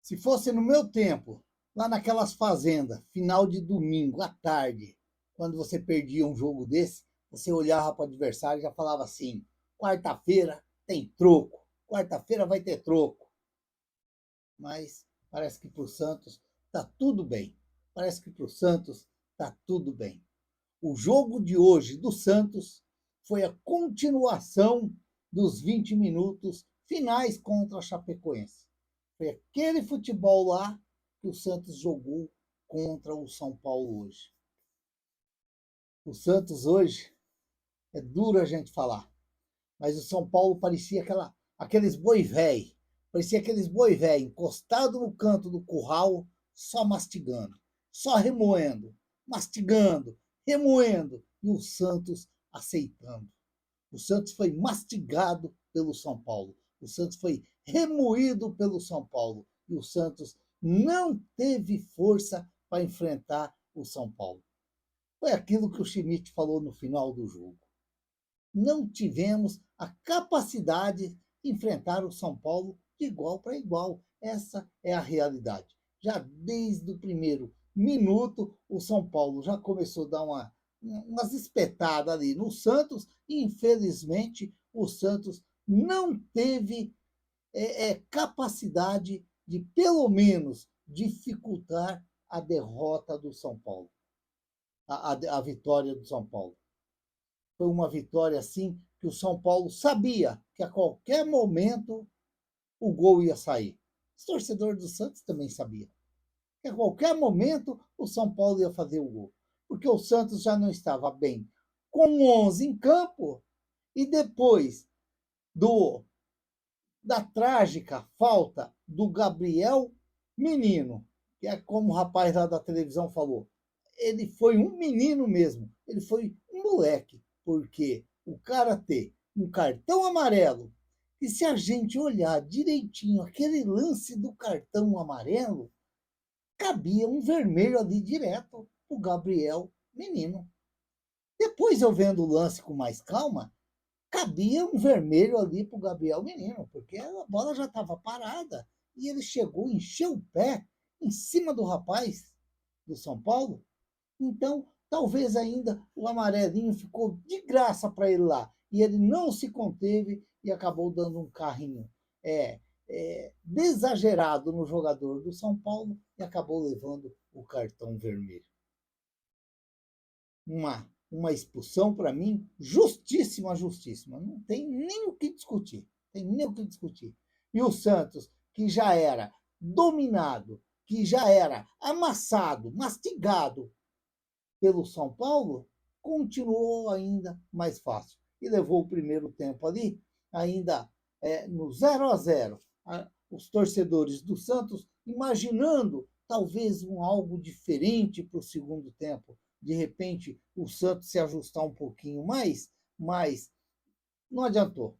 Se fosse no meu tempo, lá naquelas fazendas, final de domingo, à tarde, quando você perdia um jogo desse, você olhava para o adversário e já falava assim: quarta-feira tem troco, quarta-feira vai ter troco. Mas parece que para o Santos está tudo bem. Parece que para o Santos está tudo bem. O jogo de hoje do Santos foi a continuação dos 20 minutos finais contra a Chapecoense. Foi aquele futebol lá que o Santos jogou contra o São Paulo hoje. O Santos hoje é duro a gente falar, mas o São Paulo parecia aqueles boi véi, parecia aqueles boi véi encostado no canto do curral, só mastigando, só remoendo, mastigando, remoendo, e o Santos aceitando. O Santos foi mastigado pelo São Paulo. O Santos foi remoído pelo São Paulo. E o Santos não teve força para enfrentar o São Paulo. Foi aquilo que o Schmidt falou no final do jogo. Não tivemos a capacidade de enfrentar o São Paulo de igual para igual. Essa é a realidade. Já desde o primeiro minuto, o São Paulo já começou a dar umas espetadas ali no Santos, e infelizmente o Santos não teve capacidade de, pelo menos, dificultar a derrota do São Paulo, a vitória do São Paulo. Foi uma vitória assim que o São Paulo sabia que a qualquer momento o gol ia sair. Os torcedores do Santos também sabiam que a qualquer momento o São Paulo ia fazer o gol, porque o Santos já não estava bem com 11 em campo, e depois do da trágica falta do Gabriel Menino, que é como o rapaz lá da televisão falou, ele foi um menino mesmo, ele foi um moleque, porque o cara ter um cartão amarelo, e se a gente olhar direitinho aquele lance do cartão amarelo, cabia um vermelho ali direto o Gabriel Menino. Depois eu vendo o lance com mais calma, cabia um vermelho ali para o Gabriel Menino, porque a bola já estava parada e ele chegou, encheu o pé em cima do rapaz do São Paulo. Então, talvez ainda o amarelinho ficou de graça para ele lá, e ele não se conteve e acabou dando um carrinho desagerado no jogador do São Paulo e acabou levando o cartão vermelho. Uma expulsão, para mim, justíssima, justíssima. Não tem nem o que discutir. Tem nem o que discutir. E o Santos, que já era dominado, que já era amassado, mastigado pelo São Paulo, continuou ainda mais fácil. E levou o primeiro tempo ali, ainda no 0-0. Os torcedores do Santos imaginando talvez algo diferente para o segundo tempo. De repente, o Santos se ajustar um pouquinho mais, mas não adiantou.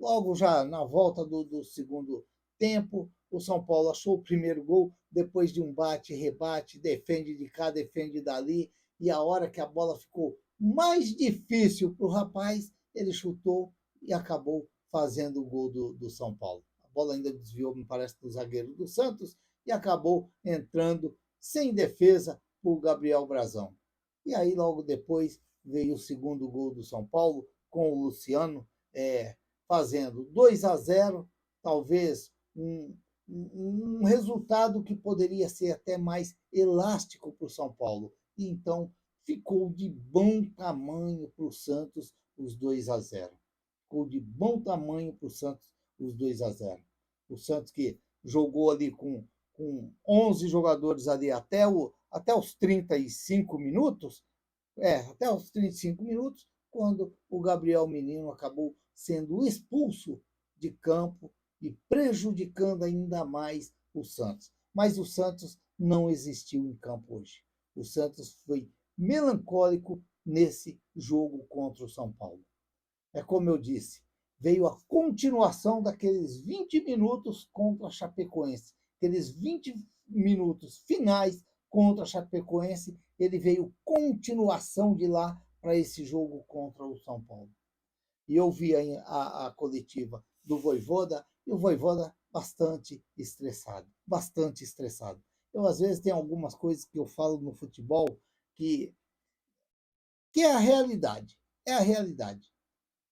Logo já na volta do segundo tempo, o São Paulo achou o primeiro gol, depois de um bate e rebate, defende de cá, defende dali, e a hora que a bola ficou mais difícil para o rapaz, ele chutou e acabou fazendo o gol do São Paulo. A bola ainda desviou, me parece, do zagueiro do Santos e acabou entrando sem defesa para o Gabriel Brazão. E aí, logo depois, veio o segundo gol do São Paulo, com o Luciano fazendo 2-0, talvez um resultado que poderia ser até mais elástico para o São Paulo. E então ficou de bom tamanho para o Santos os 2-0. Ficou de bom tamanho para o Santos os 2-0. O Santos que jogou ali com 11 jogadores ali até os 35 minutos, até os 35 minutos, quando o Gabriel Menino acabou sendo expulso de campo e prejudicando ainda mais o Santos. Mas o Santos não existiu em campo hoje. O Santos foi melancólico nesse jogo contra o São Paulo. É como eu disse, veio a continuação daqueles 20 minutos contra a Chapecoense. Aqueles 20 minutos finais contra a Chapecoense, ele veio continuação de lá para esse jogo contra o São Paulo. E eu vi a coletiva do Vojvoda, e o Vojvoda bastante estressado, bastante estressado. Eu, às vezes, tem algumas coisas que eu falo no futebol que, que é a realidade, é a realidade.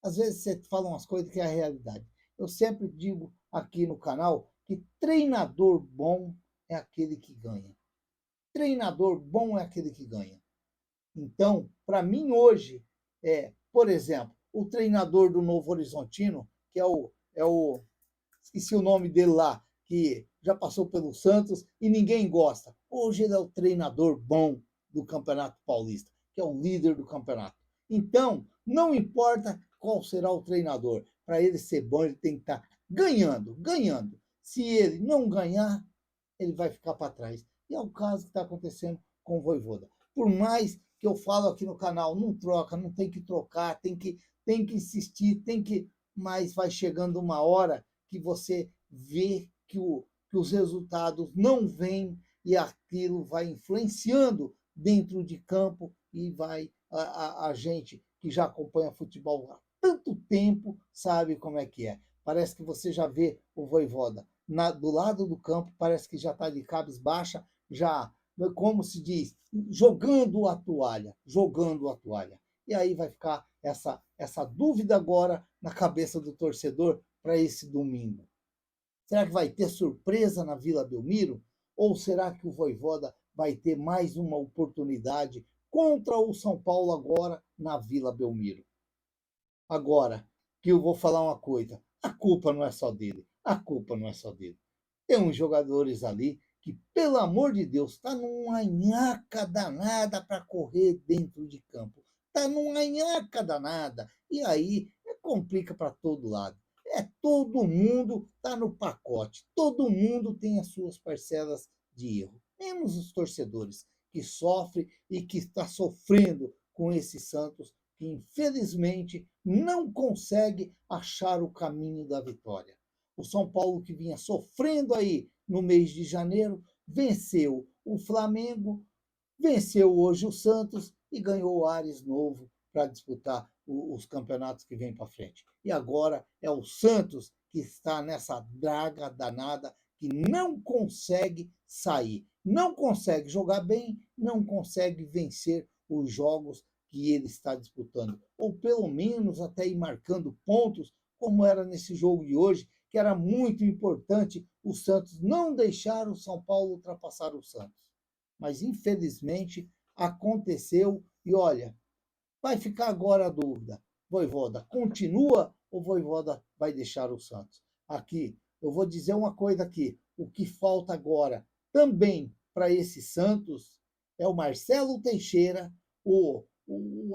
Às vezes você fala umas coisas que é a realidade. Eu sempre digo aqui no canal que treinador bom é aquele que ganha. Treinador bom é aquele que ganha. Então, para mim hoje, por exemplo, o treinador do Novo Horizontino, que é o esqueci o nome dele lá, que já passou pelo Santos e ninguém gosta. Hoje ele é o treinador bom do Campeonato Paulista, que é o líder do campeonato. Então, não importa qual será o treinador, para ele ser bom, ele tem que estar ganhando, ganhando. Se ele não ganhar, ele vai ficar para trás. E é o caso que está acontecendo com o Vojvoda. Por mais que eu falo aqui no canal, não troca, não tem que trocar, tem que insistir, mas vai chegando uma hora que você vê que os resultados não vêm e aquilo vai influenciando dentro de campo e vai a gente que já acompanha futebol há tanto tempo sabe como é que é. Parece que você já vê o Vojvoda do lado do campo, parece que já está de cabes baixa, já, como se diz, jogando a toalha, jogando a toalha. E aí vai ficar essa dúvida agora na cabeça do torcedor para esse domingo. Será que vai ter surpresa na Vila Belmiro? Ou será que o Vojvoda vai ter mais uma oportunidade contra o São Paulo agora na Vila Belmiro? Agora, que eu vou falar uma coisa, a culpa não é só dele, a culpa não é só dele. Tem uns jogadores ali que, pelo amor de Deus, está numa nhaca danada para correr dentro de campo. Está numa nhaca danada. E aí complica para todo lado. Todo mundo está no pacote. Todo mundo tem as suas parcelas de erro. Menos os torcedores, que sofrem e que está sofrendo com esse Santos, que infelizmente não consegue achar o caminho da vitória. O São Paulo, que vinha sofrendo aí no mês de janeiro, venceu o Flamengo, venceu hoje o Santos e ganhou o ares novo para disputar os campeonatos que vêm para frente. E agora é o Santos que está nessa draga danada que não consegue sair, não consegue jogar bem, não consegue vencer os jogos que ele está disputando, ou pelo menos até ir marcando pontos, como era nesse jogo de hoje, que era muito importante o Santos não deixar o São Paulo ultrapassar o Santos. Mas, infelizmente, aconteceu e, olha, vai ficar agora a dúvida. Vojvoda continua ou Vojvoda vai deixar o Santos? Aqui, eu vou dizer uma coisa aqui. O que falta agora também para esse Santos é o Marcelo Teixeira, o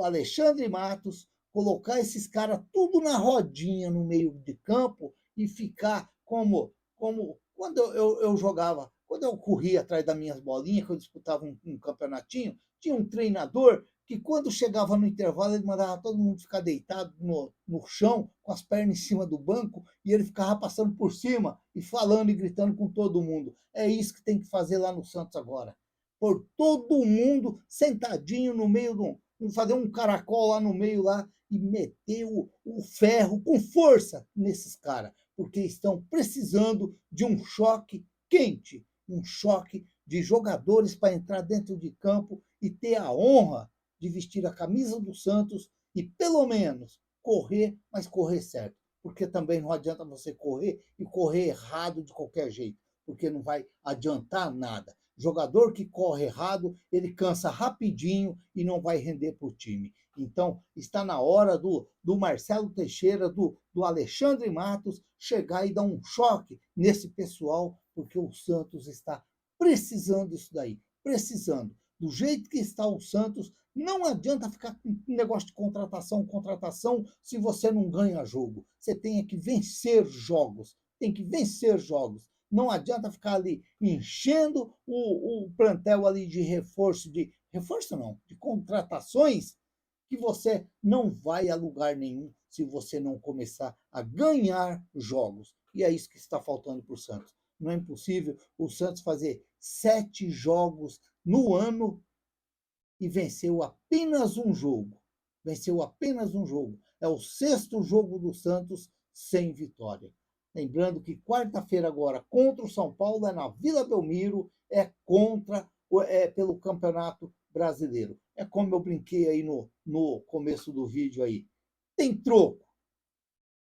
Alexandre Matos, colocar esses caras tudo na rodinha no meio de campo e ficar como quando eu jogava, quando eu corria atrás das minhas bolinhas, quando eu disputava um campeonatinho, tinha um treinador que quando chegava no intervalo ele mandava todo mundo ficar deitado no chão, com as pernas em cima do banco, e ele ficava passando por cima e falando e gritando com todo mundo. É isso que tem que fazer lá no Santos agora. Por todo mundo sentadinho no meio fazer um caracol lá no meio lá e meter o ferro com força nesses caras, porque estão precisando de um choque quente, um choque de jogadores para entrar dentro de campo e ter a honra de vestir a camisa do Santos e pelo menos correr, mas correr certo. Porque também não adianta você correr e correr errado de qualquer jeito, porque não vai adiantar nada. Jogador que corre errado, ele cansa rapidinho e não vai render para o time. Então, está na hora do Marcelo Teixeira, do Alexandre Matos, chegar e dar um choque nesse pessoal, porque o Santos está precisando disso daí. Precisando. Do jeito que está o Santos, não adianta ficar com negócio de contratação, se você não ganha jogo. Você tem que vencer jogos. Tem que vencer jogos. Não adianta ficar ali enchendo o plantel ali de reforço não, de contratações, que você não vai a lugar nenhum se você não começar a ganhar jogos. E é isso que está faltando para o Santos. Não é impossível o Santos fazer 7 jogos no ano e venceu apenas um jogo. Venceu apenas um jogo. É o 6º jogo do Santos sem vitória. Lembrando que quarta-feira agora, contra o São Paulo, é na Vila Belmiro, pelo Campeonato Brasileiro. É como eu brinquei aí no começo do vídeo aí. Tem troco,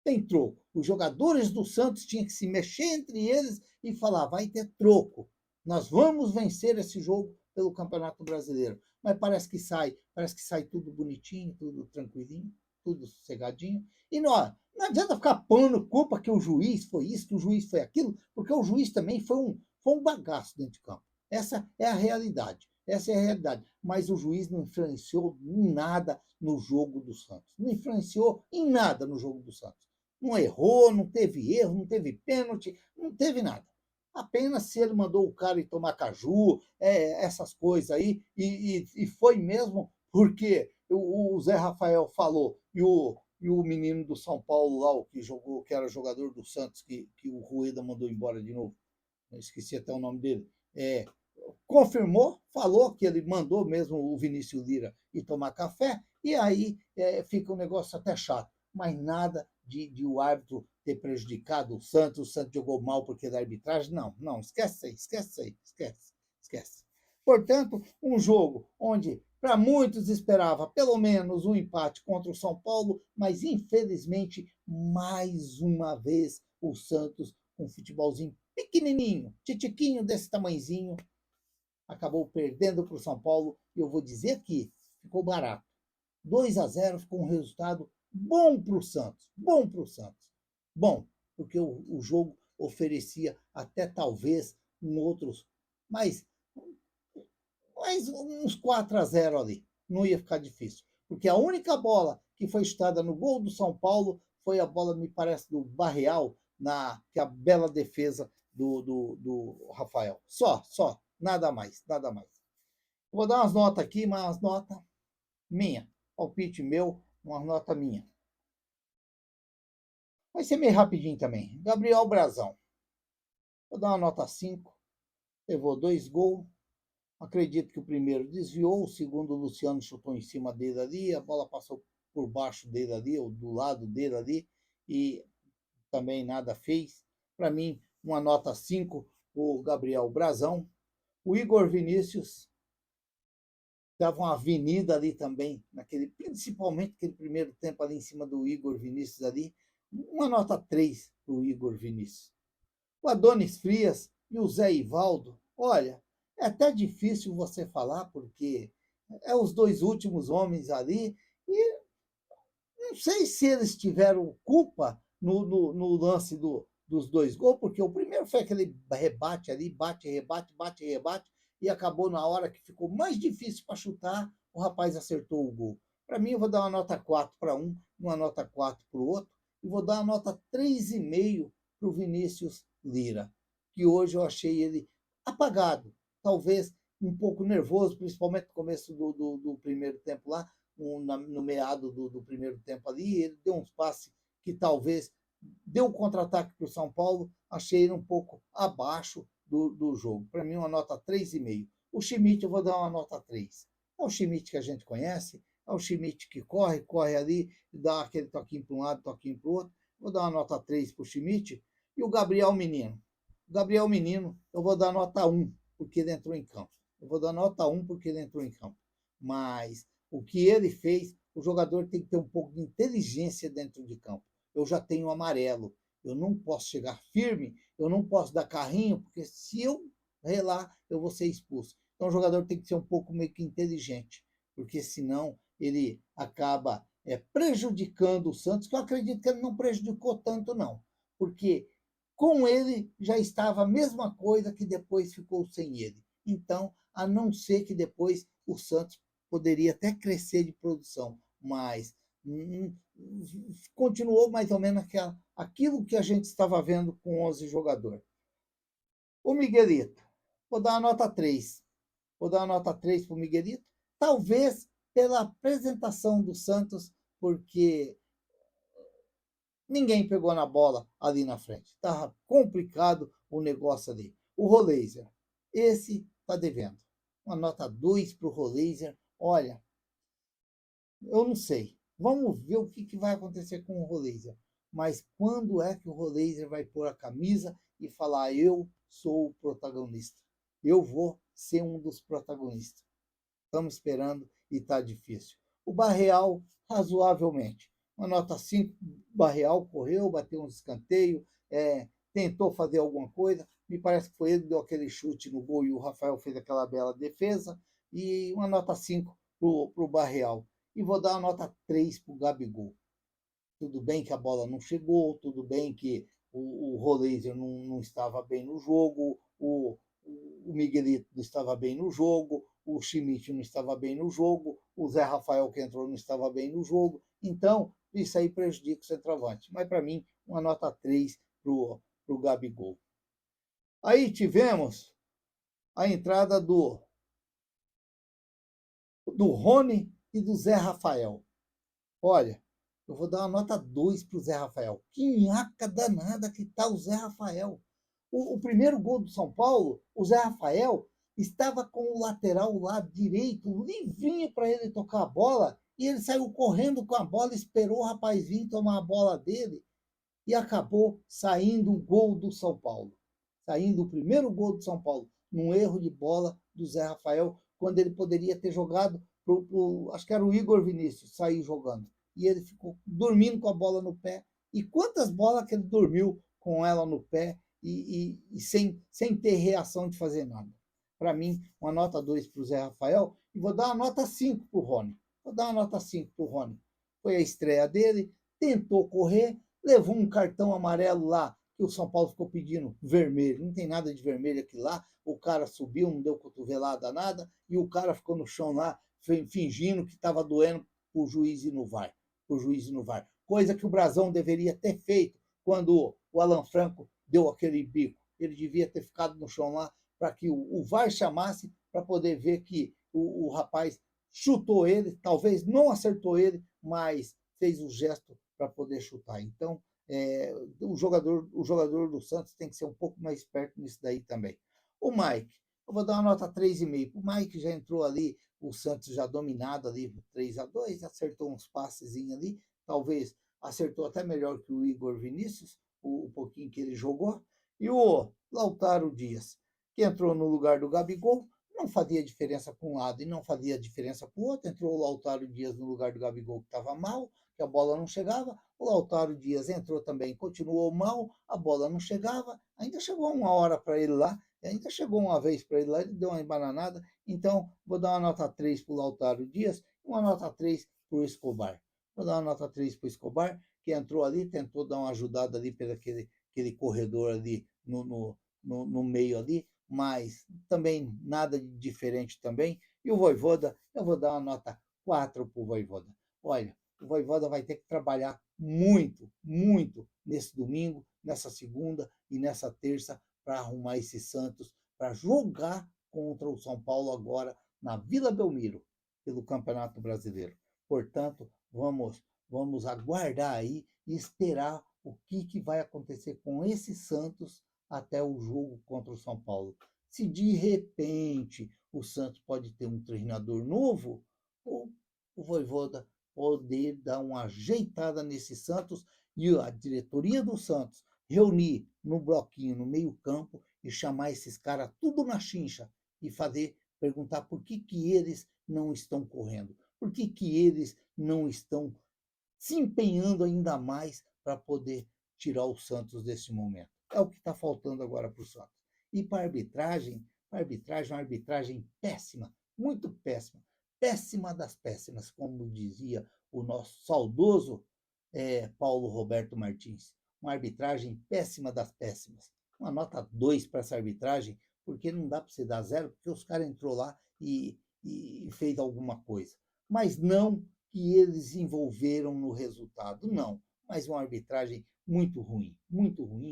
tem troco. Os jogadores do Santos tinham que se mexer entre eles e falar, vai ter troco. Nós vamos vencer esse jogo pelo Campeonato Brasileiro. Mas parece que sai tudo bonitinho, tudo tranquilinho, tudo sossegadinho. E não adianta ficar pondo culpa que o juiz foi isso, que o juiz foi aquilo, porque o juiz também foi um bagaço dentro de campo. Essa é a realidade. Essa é a realidade. Mas o juiz não influenciou em nada no jogo do Santos. Não influenciou em nada no jogo do Santos. Não errou, não teve erro, não teve pênalti, não teve nada. Apenas se ele mandou o cara ir tomar caju, essas coisas aí, e foi mesmo porque o Zé Rafael falou, e o menino do São Paulo lá, o que jogou, que era jogador do Santos, que o Rueda mandou embora de novo, eu esqueci até o nome dele, confirmou, falou que ele mandou mesmo o Vinícius Lira ir tomar café, e aí fica um negócio até chato, mas nada de o árbitro ter prejudicado o Santos jogou mal porque da arbitragem, não, esquece aí, esquece. Portanto, um jogo onde para muitos esperava pelo menos um empate contra o São Paulo, mas infelizmente, mais uma vez, o Santos com um futebolzinho pequenininho, titiquinho desse tamanhozinho, acabou perdendo para o São Paulo, e eu vou dizer aqui, ficou barato. 2-0 ficou um resultado bom para o Santos, bom, porque o jogo oferecia até talvez mais uns 4-0 ali, não ia ficar difícil, porque a única bola que foi chutada no gol do São Paulo foi a bola, me parece, do Barreal, que é a bela defesa do Rafael. Só, nada mais. Vou dar umas notas aqui, mas umas notas minha, palpite meu, uma nota minha. Vai ser meio rapidinho também. Gabriel Brazão. Vou dar uma nota 5. Levou 2 gols. Acredito que o primeiro desviou, o segundo o Luciano chutou em cima dele ali, a bola passou por baixo dele ali, ou do lado dele ali, e também nada fez. Para mim, uma nota 5, o Gabriel Brazão. O Igor Vinícius dava uma avenida ali também, principalmente aquele primeiro tempo ali em cima do Igor Vinícius ali. Uma nota 3 para o Igor Vinícius. O Adonis Frias e o Zé Ivaldo, olha, é até difícil você falar, porque é os dois últimos homens ali, e não sei se eles tiveram culpa no lance dos 2 gols, porque o primeiro foi aquele rebate ali, bate, rebate, e acabou na hora que ficou mais difícil para chutar, o rapaz acertou o gol. Para mim, eu vou dar uma nota 4 para um, uma nota 4 para o outro, e vou dar uma nota 3,5 para o Vinícius Lira, que hoje eu achei ele apagado, talvez um pouco nervoso, principalmente no começo do primeiro tempo lá, no meado do primeiro tempo ali, ele deu uns passes que talvez deu um contra-ataque para o São Paulo, achei ele um pouco abaixo do jogo. Para mim, uma nota 3,5. O Schmidt, eu vou dar uma nota 3. É o Schmidt que a gente conhece, é o Schmidt que corre ali, dá aquele toquinho para um lado, toquinho para o outro. Vou dar uma nota 3 para o Schmidt. E o Gabriel Menino. Gabriel Menino, eu vou dar nota 1, porque ele entrou em campo. Eu vou dar nota 1 porque ele entrou em campo. Mas o que ele fez, o jogador tem que ter um pouco de inteligência dentro de campo. Eu já tenho amarelo, eu não posso chegar firme, eu não posso dar carrinho, porque se eu relar, eu vou ser expulso. Então o jogador tem que ser um pouco meio que inteligente, porque senão ele acaba prejudicando o Santos, que eu acredito que ele não prejudicou tanto, não. Porque com ele já estava a mesma coisa que depois ficou sem ele. Então, a não ser que depois o Santos poderia até crescer de produção, mas continuou mais ou menos aquilo que a gente estava vendo com 11 jogadores. O Miguelito, vou dar uma nota 3. Vou dar uma nota 3 para o Miguelito, talvez pela apresentação do Santos, porque ninguém pegou na bola ali na frente. Estava complicado o negócio ali. O Roleiser, esse está devendo. Uma nota 2 para o Roleiser. Olha, eu não sei. Vamos ver o que vai acontecer com o Roleiser. mas quando é que o Rolaser vai pôr a camisa e falar: eu sou o protagonista, eu vou ser um dos protagonistas? Estamos esperando e está difícil. O Barreal, razoavelmente. Uma nota 5, Barreal correu, bateu um escanteio, tentou fazer alguma coisa. Me parece que foi ele que deu aquele chute no gol e o Rafael fez aquela bela defesa. E uma nota 5 para o Barreal. E vou dar uma nota 3 para o Gabigol. Tudo bem que a bola não chegou, tudo bem que o Rolaser não estava bem no jogo, o Miguelito não estava bem no jogo, o Schmidt não estava bem no jogo, o Zé Rafael que entrou não estava bem no jogo. Então, isso aí prejudica o centroavante. Mas, para mim, uma nota 3 para o Gabigol. Aí tivemos a entrada do Rony e do Zé Rafael. Olha, eu vou dar uma nota 2 para o Zé Rafael. Que nhaca danada que tá o Zé Rafael. O primeiro gol do São Paulo, o Zé Rafael estava com o lateral lá direito, livrinho para ele tocar a bola, e ele saiu correndo com a bola, esperou o rapaz vir tomar a bola dele, e acabou saindo o gol do São Paulo. Saindo o primeiro gol do São Paulo, num erro de bola do Zé Rafael, quando ele poderia ter jogado acho que era o Igor Vinícius, sair jogando. E ele ficou dormindo com a bola no pé. E quantas bolas que ele dormiu com ela no pé e sem ter reação de fazer nada. Para mim, uma nota 2 para o Zé Rafael e vou dar uma nota 5 para o Rony. Vou dar uma nota 5 para o Rony. Foi a estreia dele, tentou correr, levou um cartão amarelo lá, que o São Paulo ficou pedindo vermelho. Não tem nada de vermelho aqui lá. O cara subiu, não deu cotovelada, nada, e o cara ficou no chão lá, fingindo que estava doendo o juiz ir no VAR. O juiz ir no VAR. Coisa que o Brasão deveria ter feito quando o Alan Franco deu aquele bico. Ele devia ter ficado no chão lá para que o VAR chamasse para poder ver que o rapaz chutou ele, talvez não acertou ele, mas fez o gesto para poder chutar. Então, o jogador do Santos tem que ser um pouco mais esperto nisso daí também. O Mike, eu vou dar uma nota 3,5. O Mike já entrou ali, o Santos já dominado ali, 3-2, acertou uns passes ali, talvez acertou até melhor que o Igor Vinícius, o pouquinho que ele jogou. E o Lautaro Dias, que entrou no lugar do Gabigol, não fazia diferença para um lado e não fazia diferença para o outro. Entrou o Lautaro Dias no lugar do Gabigol, que estava mal, que a bola não chegava. O Lautaro Dias entrou também, continuou mal, a bola não chegava. Ainda chegou uma hora para ele lá, ainda chegou uma vez para ele lá, ele deu uma embananada. Então, vou dar uma nota 3 para o Lautaro Dias e uma nota 3 para o Escobar. Vou dar uma nota 3 para o Escobar, que entrou ali, tentou dar uma ajudada ali pelo aquele corredor ali no meio ali, mas também nada de diferente também. E o Vojvoda, eu vou dar uma nota 4 para o Vojvoda. Olha, o Vojvoda vai ter que trabalhar muito, muito nesse domingo, nessa segunda e nessa terça para arrumar esse Santos, para jogar contra o São Paulo agora na Vila Belmiro, pelo Campeonato Brasileiro. Portanto, vamos aguardar aí e esperar o que vai acontecer com esse Santos até o jogo contra o São Paulo. Se de repente o Santos pode ter um treinador novo, ou o Vojvoda poder dar uma ajeitada nesse Santos e a diretoria do Santos reunir no bloquinho, no meio-campo e chamar esses caras tudo na chincha e perguntar por que eles não estão correndo, por que eles não estão se empenhando ainda mais para poder tirar o Santos desse momento. É o que está faltando agora para o Santos. E para a arbitragem, uma arbitragem péssima, muito péssima, péssima das péssimas, como dizia o nosso saudoso Paulo Roberto Martins. Uma arbitragem péssima das péssimas. Uma nota 2 para essa arbitragem, porque não dá para você dar 0, porque os caras entrou lá e fez alguma coisa. Mas não que eles envolveram no resultado, não. Mas uma arbitragem muito ruim,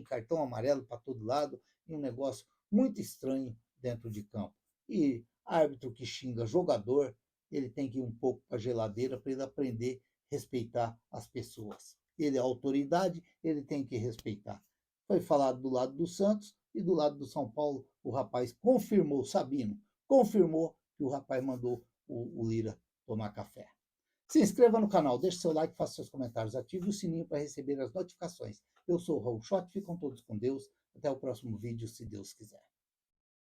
cartão amarelo para todo lado e um negócio muito estranho dentro de campo. E árbitro que xinga jogador, ele tem que ir um pouco para a geladeira para ele aprender a respeitar as pessoas. Ele é autoridade, ele tem que respeitar. Foi falado do lado do Santos e do lado do São Paulo, o rapaz confirmou, Sabino, confirmou que o rapaz mandou o Lira tomar café. Se inscreva no canal, deixe seu like, faça seus comentários, ative o sininho para receber as notificações. Eu sou o Raul Schott, ficam todos com Deus. Até o próximo vídeo, se Deus quiser.